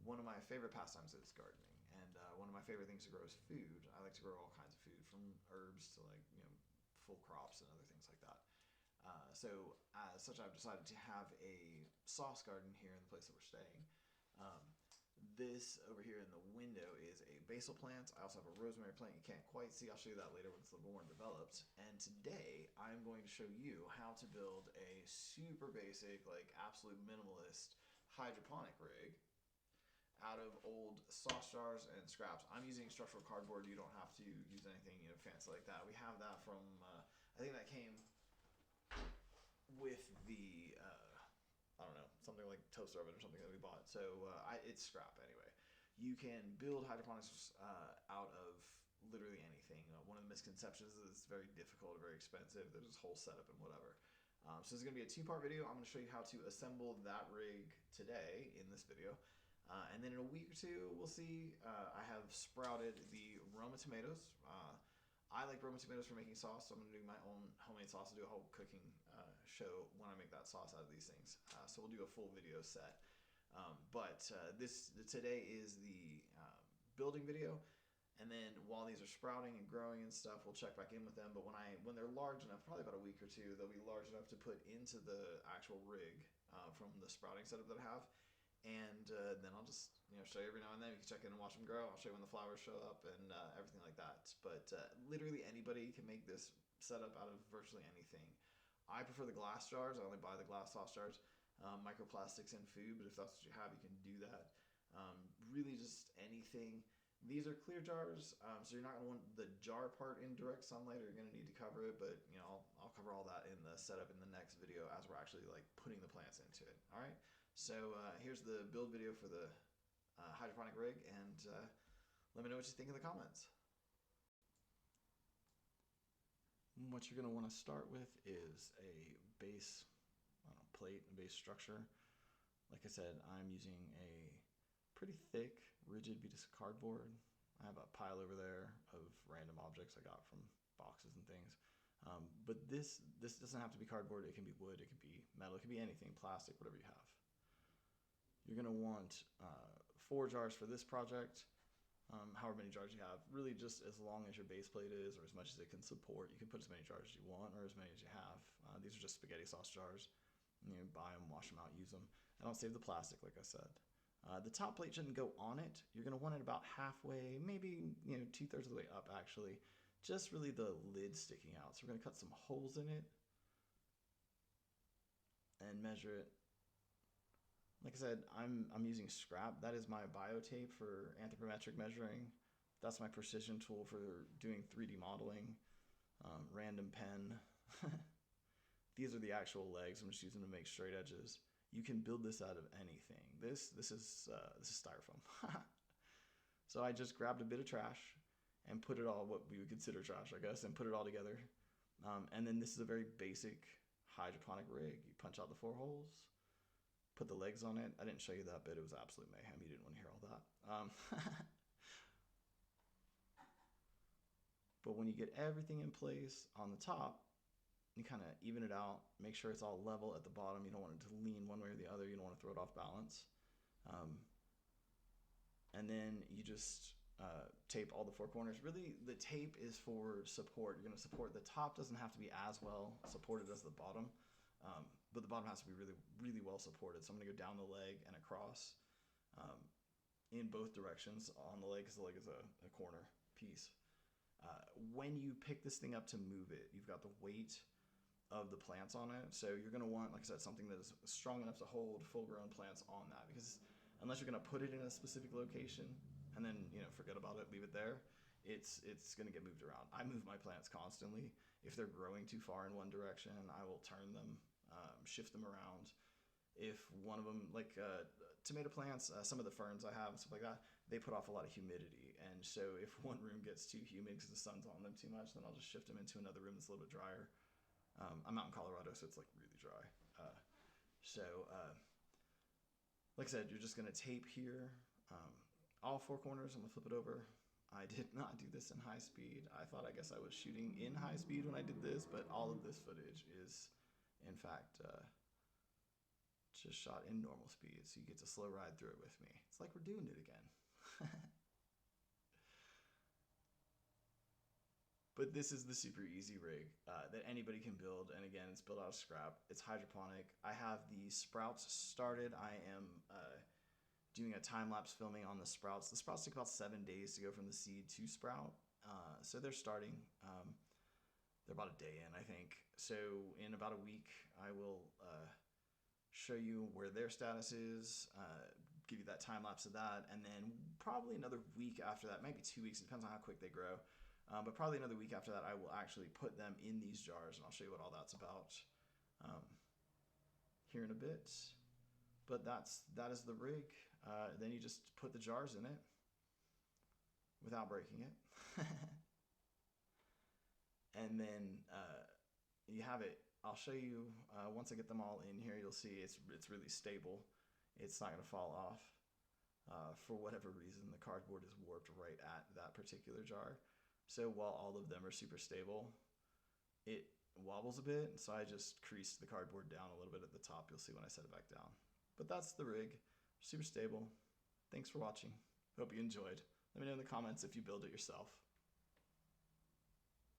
one of my favorite pastimes is gardening, and one of my favorite things to grow is food. I like to grow all kinds of food, from herbs to like full crops and other things like that. So as such, I've decided to have a sauce garden here in the place that we're staying. Um, this over here in the window is a basil plant. I also have a rosemary plant you can't quite see. I'll show you that later when it's a little more developed. And today I'm going to show you how to build a super basic, like absolute minimalist hydroponic rig out of old sauce jars and scraps. I'm using structural cardboard. You don't have to use anything fancy like that. We have that from I think that came with the I don't know, something like toaster oven or something that we bought. So it's scrap anyway. You can build hydroponics out of literally anything. One of the misconceptions is it's very difficult, very expensive. There's this whole setup and whatever. So this is going to be a two-part video. I'm going to show you how to assemble that rig today in this video. And then in a week or two, we'll see. I have sprouted the Roma tomatoes. I like Roma tomatoes for making sauce, so I'm going to do my own homemade sauce. I'll do a whole cooking show when I make that sauce out of these things. So we'll do a full video set. But today is the building video. And then while these are sprouting and growing and stuff, we'll check back in with them. But when they're large enough, probably about a week or two, they'll be large enough to put into the actual rig from the sprouting setup that I have. And then I'll just show you every now and then. You can check in and watch them grow. I'll show you when the flowers show up and everything like that. But literally anybody can make this setup out of virtually anything. I prefer the glass jars. I only buy the glass sauce jars. Microplastics in food, but if that's what you have, you can do that. Really just anything. These are clear jars, so you're not going to want the jar part in direct sunlight, or you're going to need to cover it. But I'll cover all that in the setup in the next video as we're actually like putting the plants into it. All right. So here's the build video for the hydroponic rig, and let me know what you think in the comments. What you're going to want to start with is a base plate, a base structure. Like I said, I'm using a pretty thick, rigid piece of cardboard. I have a pile over there of random objects I got from boxes and things. But this doesn't have to be cardboard. It can be wood, it can be metal, it can be anything, plastic, whatever you have. You're going to want 4 jars for this project, however many jars you have. Really just as long as your base plate is, or as much as it can support. You can put as many jars as you want or as many as you have. These are just spaghetti sauce jars. Buy them, wash them out, use them. I don't save the plastic, like I said. The top plate shouldn't go on it. You're going to want it about halfway, maybe 2/3 of the way up actually. Just really the lid sticking out. So we're going to cut some holes in it and measure it. Like I said, I'm using scrap. That is my biotape for anthropometric measuring. That's my precision tool for doing 3D modeling. Random pen. These are the actual legs. I'm just using to make straight edges. You can build this out of anything. This is styrofoam. So I just grabbed a bit of trash and put it all, what we would consider trash, I guess, and put it all together. And then this is a very basic hydroponic rig. You punch out the 4 holes, put the legs on it. I didn't show you that bit. It was absolute mayhem. You didn't want to hear all that. But when you get everything in place on the top, you kind of even it out, make sure it's all level at the bottom. You don't want it to lean one way or the other. You don't want to throw it off balance. And then you just tape all the 4 corners. Really, the tape is for support. You're going to support. The top doesn't have to be as well supported as the bottom, but the bottom has to be really, really well supported. So I'm going to go down the leg and across in both directions on the leg, because the leg is a corner piece. When you pick this thing up to move it, you've got the weight of the plants on it. So you're going to want, like I said, something that is strong enough to hold full-grown plants on that, because unless you're going to put it in a specific location and then forget about it, leave it there, it's going to get moved around. I move my plants constantly. If they're growing too far in one direction, I will turn them, shift them around. If one of them, like tomato plants, some of the ferns I have and stuff like that, they put off a lot of humidity. And so if one room gets too humid because the sun's on them too much, then I'll just shift them into another room that's a little bit drier. I'm out in Colorado, so it's like really dry. Like I said, you're just going to tape here, all 4 corners. I'm going to flip it over. I did not do this in high speed. I guess I was shooting in high speed when I did this, but all of this footage is, in fact, Just shot in normal speed, so you get to slow ride through it with me. It's like we're doing it again. But this is the super easy rig that anybody can build. And again, it's built out of scrap. It's hydroponic. I have the sprouts started. I am doing a time-lapse filming on the sprouts. The sprouts take about 7 days to go from the seed to sprout. So they're starting. They're about a day in, I think. So in about a week, I will show you where their status is, give you that time-lapse of that, and then probably another week after that, maybe 2 weeks, it depends on how quick they grow. But probably another week after that, I will actually put them in these jars, and I'll show you what all that's about here in a bit. But that is the rig. Then you just put the jars in it without breaking it. And then you have it. I'll show you once I get them all in here. You'll see it's really stable. It's not going to fall off. For whatever reason, the cardboard is warped right at that particular jar. So while all of them are super stable, it wobbles a bit. So I just creased the cardboard down a little bit at the top. You'll see when I set it back down. But that's the rig. Super stable. Thanks for watching. Hope you enjoyed. Let me know in the comments if you build it yourself.